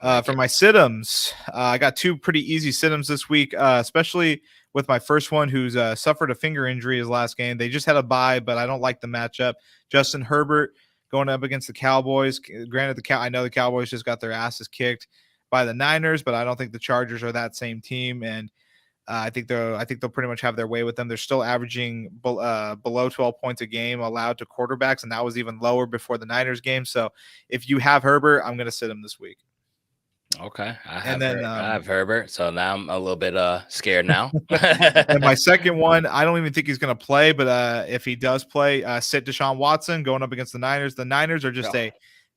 For my sit-ems, I got two pretty easy sit-ems this week, especially with my first one, who's suffered a finger injury his last game. They just had a bye, but I don't like the matchup. Justin Herbert going up against the Cowboys. Granted, I know the Cowboys just got their asses kicked by the Niners, but I don't think the Chargers are that same team, and I think they'll pretty much have their way with them. They're still averaging below 12 points a game allowed to quarterbacks, and that was even lower before the Niners game. So if you have Herbert, I'm going to sit him this week. Okay, I have Herbert, so now I'm a little bit scared now. And my second one, I don't even think he's going to play, but if he does play, sit Deshaun Watson going up against the Niners. The Niners are just a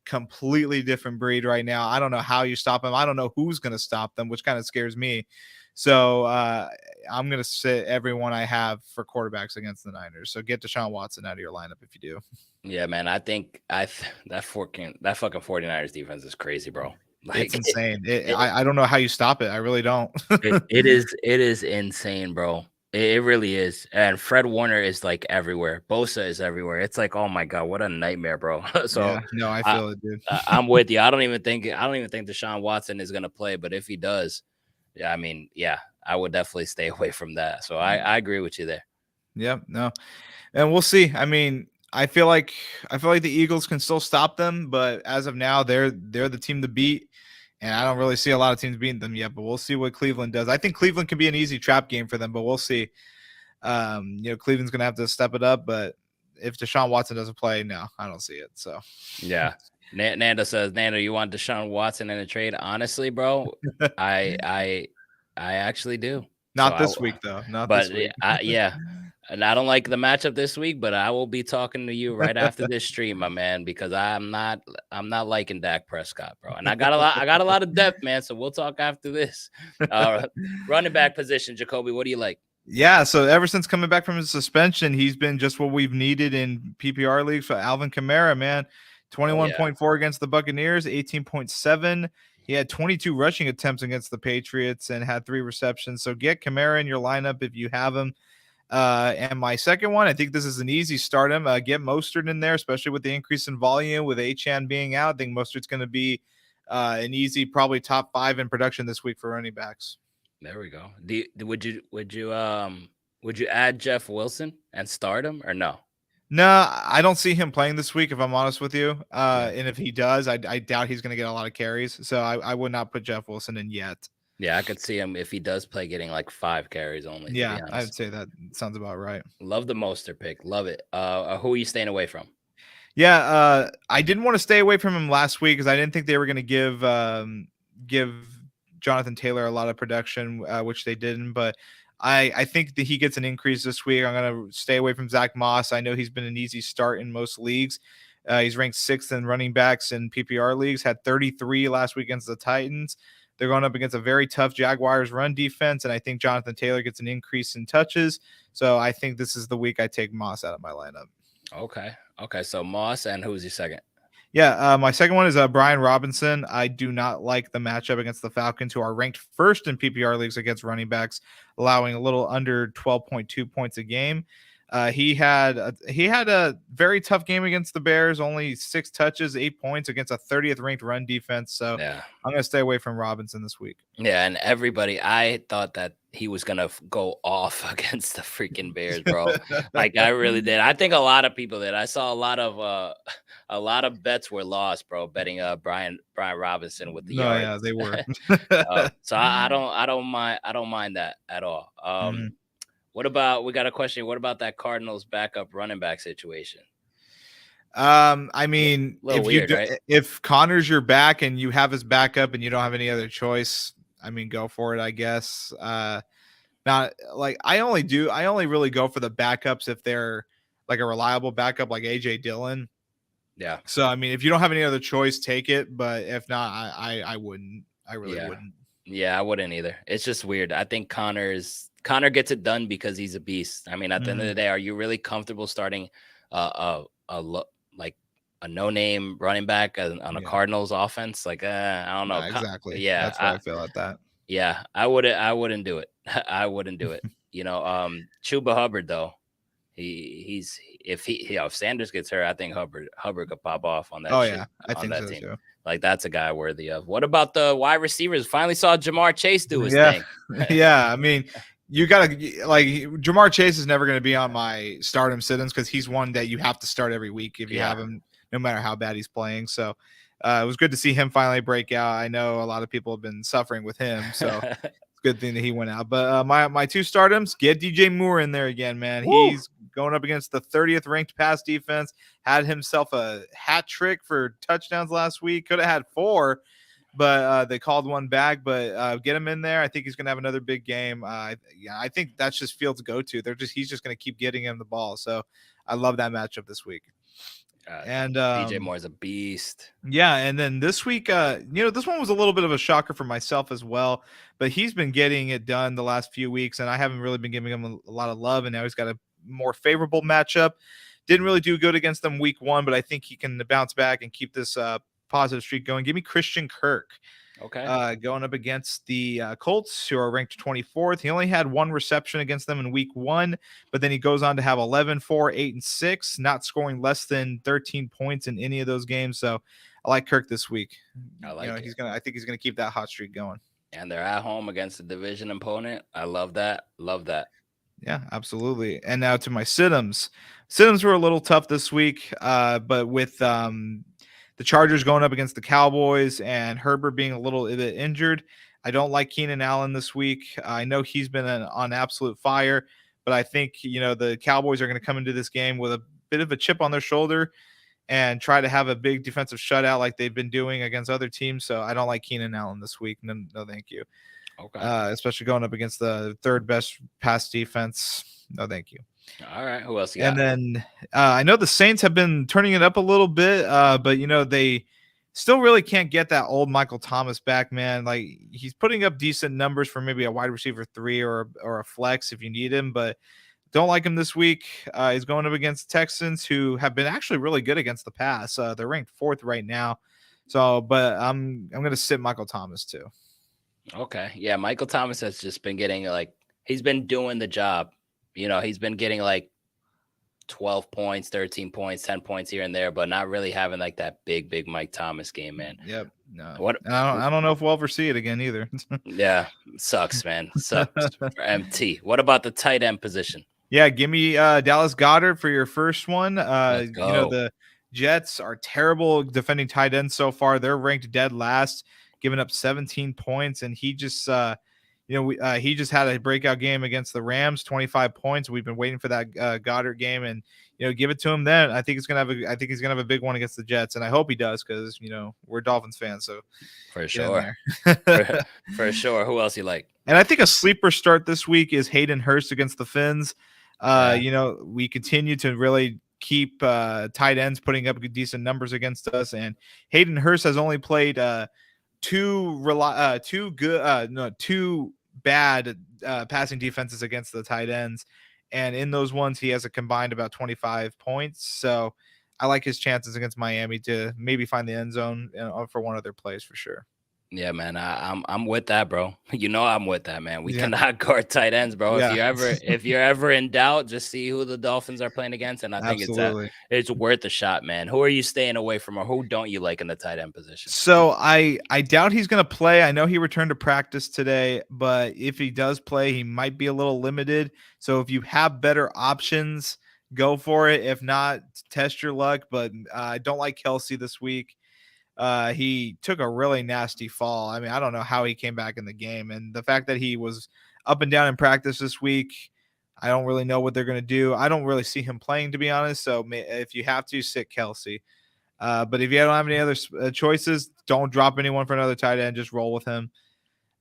completely different breed right now. I don't know how you stop them. I don't know who's going to stop them, which kind of scares me. So I'm going to sit everyone I have for quarterbacks against the Niners. So get Deshaun Watson out of your lineup if you do. Yeah, man. I think that fucking 49ers defense is crazy, bro. Like, it's insane. I don't know how you stop it. I really don't. it is insane, bro. It really is. And Fred Warner is like everywhere. Bosa is everywhere. It's like, oh my God, what a nightmare, bro. So yeah, no, I feel it, dude. I'm with you. I don't even think Deshaun Watson is gonna play, but if he does, yeah, I mean, yeah, I would definitely stay away from that. So I agree with you there. Yep, no. And we'll see. I mean, I feel like the Eagles can still stop them, but as of now, they're the team to beat. And I don't really see a lot of teams beating them yet, but we'll see what Cleveland does. I think Cleveland can be an easy trap game for them, but we'll see. Cleveland's going to have to step it up, but if Deshaun Watson doesn't play, no, I don't see it. So, yeah. Nanda says, Nanda, you want Deshaun Watson in a trade? Honestly, bro, I actually do. Not this week, though. This week. Yeah. And I don't like the matchup this week, but I will be talking to you right after this stream, my man, because I'm not liking Dak Prescott, bro. And I got a lot of depth, man. So we'll talk after this. Running back position, Jacoby, what do you like? Yeah, so ever since coming back from his suspension, he's been just what we've needed in PPR leagues. For Alvin Kamara, man, 21.4 against the Buccaneers, 18.7 He had 22 rushing attempts against the Patriots and had 3 receptions. So get Kamara in your lineup if you have him. And my second one, I think this is an easy start him. Get Mostert in there, especially with the increase in volume with Achan being out. I think Mostert's going to be an easy, probably top 5 in production this week for running backs. There we go. Would you add Jeff Wilson and start him or no? No, I don't see him playing this week, if I'm honest with you. Yeah. And if he does, I doubt he's going to get a lot of carries. So I would not put Jeff Wilson in yet. Yeah, I could see him if he does play getting like 5 carries only, to Yeah, be I'd honest. say that sounds about right. Love the Mostert pick. Love it. Who are you staying away from? Yeah, I didn't want to stay away from him last week because I didn't think they were going to give Jonathan Taylor a lot of production, which they didn't. But I think that he gets an increase this week. I'm going to stay away from Zach Moss. I know he's been an easy start in most leagues. He's ranked 6th in running backs in PPR leagues, had 33 last week against the Titans. They're going up against a very tough Jaguars run defense, and I think Jonathan Taylor gets an increase in touches. So I think this is the week I take Moss out of my lineup. Okay. Okay. So Moss, and who's your second? Yeah, my second one is Brian Robinson. I do not like the matchup against the Falcons, who are ranked 1st in PPR leagues against running backs, allowing a little under 12.2 points a game. He had a very tough game against the Bears, only 6 touches, 8 points against a 30th ranked run defense. So Yeah. I'm going to stay away from Robinson this week. Yeah, and I thought that he was gonna go off against the freaking Bears, bro. Like I really did. I think a lot of people did. I saw a lot of bets were lost, bro, betting Brian Robinson with the No, yards. yeah, they were. So I don't mind that at all. Mhm. What about, we got a question? What about that Cardinals backup running back situation? I mean, Little weird, right? if Connor's your back and you have his backup and you don't have any other choice, I mean, go for it, I guess. Not like I only really go for the backups if they're like a reliable backup, like AJ Dillon. Yeah. So I mean, if you don't have any other choice, take it. But if not, I wouldn't. I really wouldn't. Yeah, I wouldn't either. It's just weird. I think Connor gets it done because he's a beast. I mean, at the end of the day, are you really comfortable starting like a no-name running back on a Cardinals offense? Like, I don't know. Exactly. Yeah, That's why I feel like that. Yeah, I wouldn't do it. I wouldn't do it. Chuba Hubbard though. If Sanders gets hurt, I think Hubbard could pop off on that. Oh shit, yeah, I on think that so team. too. Like that's a guy worthy of. What about the wide receivers? Finally saw Jamar Chase do his Yeah. thing. Yeah, I mean, you gotta like Jamar Chase is never going to be on my start him sit-ins because he's one that you have to start every week if you have him, no matter how bad he's playing. So it was good to see him finally break out. I know a lot of people have been suffering with him, so it's a good thing that he went out. But my 2 startums, get DJ Moore in there again, man. Woo! He's going up against the 30th ranked pass defense. Had himself a hat trick for touchdowns last week. Could have had 4. But they called one back. But get him in there. I think he's going to have another big game. I think that's just Fields' go-to. He's just going to keep getting him the ball. So I love that matchup this week. And DJ Moore's a beast. Yeah, and then this week, this one was a little bit of a shocker for myself as well. But he's been getting it done the last few weeks, and I haven't really been giving him a lot of love. And now he's got a more favorable matchup. Didn't really do good against them week 1, but I think he can bounce back and keep this positive streak going. Give me Christian Kirk. Okay. Going up against the Colts, who are ranked 24th. He only had 1 reception against them in week 1, but then he goes on to have 11, 4, 8, and 6, not scoring less than 13 points in any of those games. So I like Kirk this week. I like it. I think he's gonna keep that hot streak going. And they're at home against a division opponent. I love that. Love that. Yeah, absolutely. And now to my sit-ems. Sit-ems were a little tough this week, but with the Chargers going up against the Cowboys and Herbert being a little bit injured, I don't like Keenan Allen this week. I know he's been on absolute fire, but I think the Cowboys are going to come into this game with a bit of a chip on their shoulder and try to have a big defensive shutout like they've been doing against other teams. So I don't like Keenan Allen this week. No, thank you. Okay. Especially going up against the 3rd best pass defense. No, thank you. All right. Who else you got? And then I know the Saints have been turning it up a little bit, but they still really can't get that old Michael Thomas back, man. Like he's putting up decent numbers for maybe a wide receiver 3 or a flex if you need him, but don't like him this week. He's going up against Texans, who have been actually really good against the pass. They're ranked 4th right now. So, but I'm gonna sit Michael Thomas too. Okay. Yeah, Michael Thomas has just been getting like he's been doing the job. He's been getting like 12 points, 13 points, 10 points here and there, but not really having like that big Mike Thomas game, man. Yep. No. What And I don't know if we'll ever see it again either. Yeah, sucks, man. Sucks for MT. What about the tight end position? Yeah, give me Dallas Goedert for your first one. Let's go. The Jets are terrible defending tight ends so far. They're ranked dead last, giving up 17 points, and he just he just had a breakout game against the Rams, 25 points. We've been waiting for that Goddard game, and give it to him then. I think he's gonna have a big one against the Jets, and I hope he does because we're Dolphins fans, so For sure. For sure. Who else you like? And I think a sleeper start this week is Hayden Hurst against the Finns. We continue to really keep tight ends putting up decent numbers against us, and Hayden Hurst has only played two bad passing defenses against the tight ends, and in those ones he has a combined about 25 points. So I like his chances against Miami to maybe find the end zone for one of their plays for sure. Yeah, man, I'm with that, bro. I'm with that, man. We cannot guard tight ends, bro. Yeah. If you're ever in doubt, just see who the Dolphins are playing against, and I think it's worth a shot, man. Who are you staying away from, or who don't you like in the tight end position? So I doubt he's going to play. I know he returned to practice today, but if he does play, he might be a little limited. So if you have better options, go for it. If not, test your luck. But I don't like Kelsey this week. He took a really nasty fall. I mean, I don't know how he came back in the game, and the fact that he was up and down in practice this week, I don't really know what they're going to do. I don't really see him playing, to be honest. So if you have to, sit Kelsey. But if you don't have any other choices, don't drop anyone for another tight end. Just roll with him.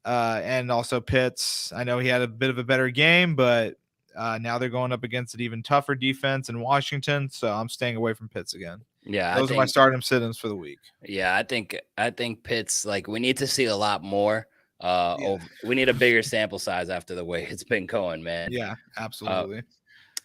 And also Pitts. I know he had a bit of a better game, but now they're going up against an even tougher defense in Washington. So I'm staying away from Pitts again. Yeah, those are my stardom sit-ins for the week. Yeah, I think Pitts, like, we need to see a lot more. We need a bigger sample size after the way it's been going, man. Yeah, absolutely.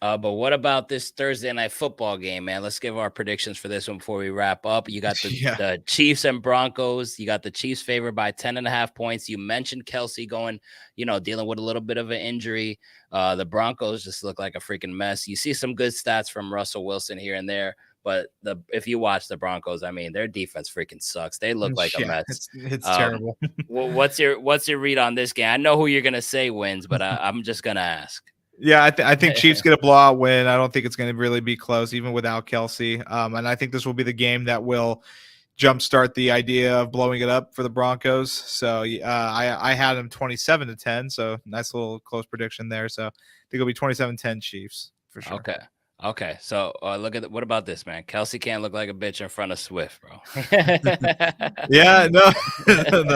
But what about this Thursday night football game, man? Let's give our predictions for this one before we wrap up. You got the Chiefs and Broncos. You got the Chiefs favored by 10.5 points. You mentioned Kelsey going, dealing with a little bit of an injury. The Broncos just look like a freaking mess. You see some good stats from Russell Wilson here and there. But if you watch the Broncos, I mean, their defense freaking sucks. They look like a mess. It's terrible. What's your read on this game? I know who you're gonna say wins, but I'm just gonna ask. Yeah, I think Chiefs get a blowout win. I don't think it's going to really be close, even without Kelsey. And I think this will be the game that will jumpstart the idea of blowing it up for the Broncos. So I had them 27-10. So nice little close prediction there. So I think it'll be 27-10 Chiefs for sure. Okay. So what about this, man? Kelsey can't look like a bitch in front of Swift, bro. Yeah, no,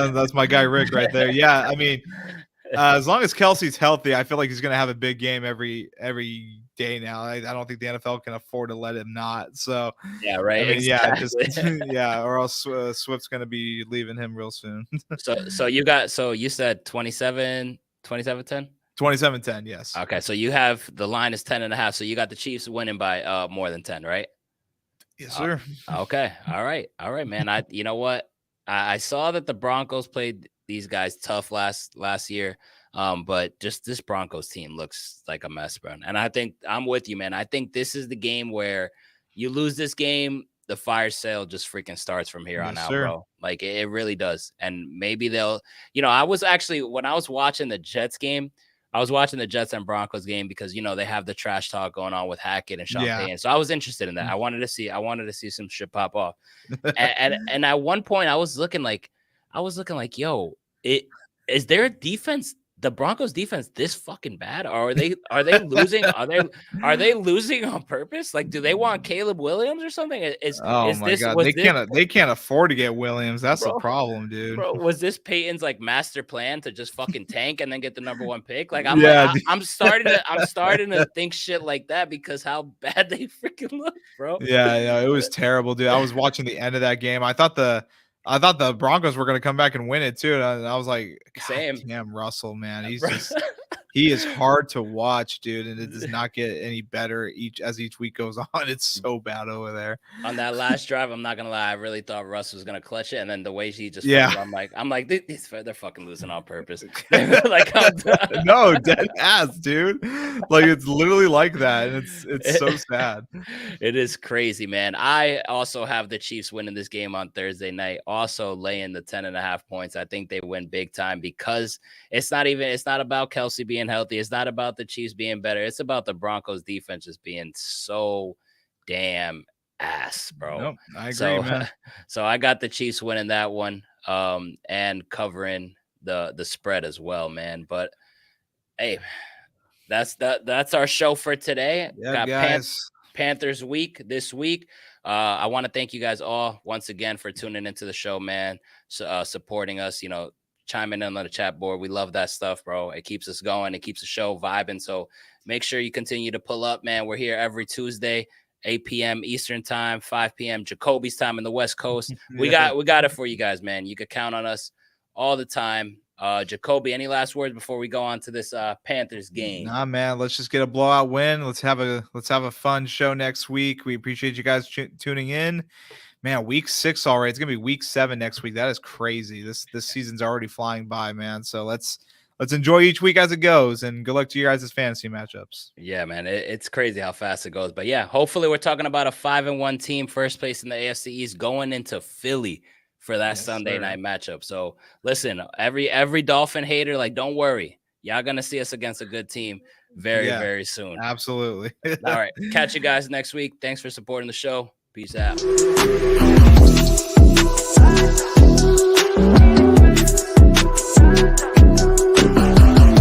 that's my guy Rick right there. Yeah, I mean, as long as Kelsey's healthy, I feel like he's going to have a big game every day now. I don't think the NFL can afford to let him not. So yeah, right. I mean, exactly. Yeah, or else Swift's going to be leaving him real soon. So you said 27-10? 27-10, yes. Okay, so you have the line is 10.5. So you got the Chiefs winning by more than 10, right? Yes, sir. Okay. All right, man. You know what? I saw that the Broncos played these guys tough last year. But just this Broncos team looks like a mess, bro. And I think I'm with you, man. I think this is the game where you lose this game, the fire sale just freaking starts from here on out, bro. Like it really does. And maybe they'll, I was actually, when I was watching the Jets game, I was watching the Jets and Broncos game because, they have the trash talk going on with Hackett and Sean Payton. So I was interested in that. I wanted to see some shit pop off. and at one point I was looking like, yo, is their defense, the Broncos defense, this fucking bad? Or are they losing? Are they losing on purpose? Like, do they want Caleb Williams or something? They can't afford to get Williams. That's the problem, dude. Bro, was this Peyton's like master plan to just fucking tank and then get the number one pick? Like, I'm starting to think shit like that because how bad they freaking look, bro. Yeah, it was terrible, dude. I was watching the end of that game. I thought the Broncos were going to come back and win it too. And I was like, God damn Russell, man. He's just He is hard to watch, dude, and it does not get any better each week goes on. It's so bad over there. On that last drive, I'm not gonna lie, I really thought Russ was gonna clutch it, and then the way he just Yeah. fumbled, I'm like, they're fucking losing on purpose. Like, no, dead ass, dude. Like it's literally like that, and it's so sad. It is crazy, man. I also have the Chiefs winning this game on Thursday night, also laying the 10.5 points. I think they win big time because it's not about Kelsey being healthy. It's not about the Chiefs being better. It's about the Broncos defense just being so damn ass, bro. Nope, I agree, man. So I got the Chiefs winning that one, and covering the spread as well, man. But hey, that's our show for today. Yeah, Got guys. Panthers week this week. I want to thank you guys all once again for tuning into the show, man. Supporting us, chiming in on the chat board. We love that stuff, bro. It keeps us going. It keeps the show vibing. So make sure you continue to pull up, man. We're here every Tuesday, 8 p.m. Eastern time, 5 p.m. Jacoby's time in the West Coast. We got it for you guys, man. You can count on us all the time. Jacoby, any last words before we go on to this Panthers game? Nah, man. Let's just get a blowout win. Let's have a fun show next week. We appreciate you guys tuning in. Man, week 6 already. It's gonna be week 7 next week. That is crazy. This season's already flying by, man. So let's enjoy each week as it goes, and good luck to you guys' fantasy matchups. Yeah, man, it's crazy how fast it goes. But yeah, hopefully we're talking about a 5-1 team, first place in the AFC East, going into Philly for that Sunday night matchup. So listen, every Dolphin hater, like, don't worry, y'all gonna see us against a good team very soon. Absolutely. All right, catch you guys next week. Thanks for supporting the show. Peace out.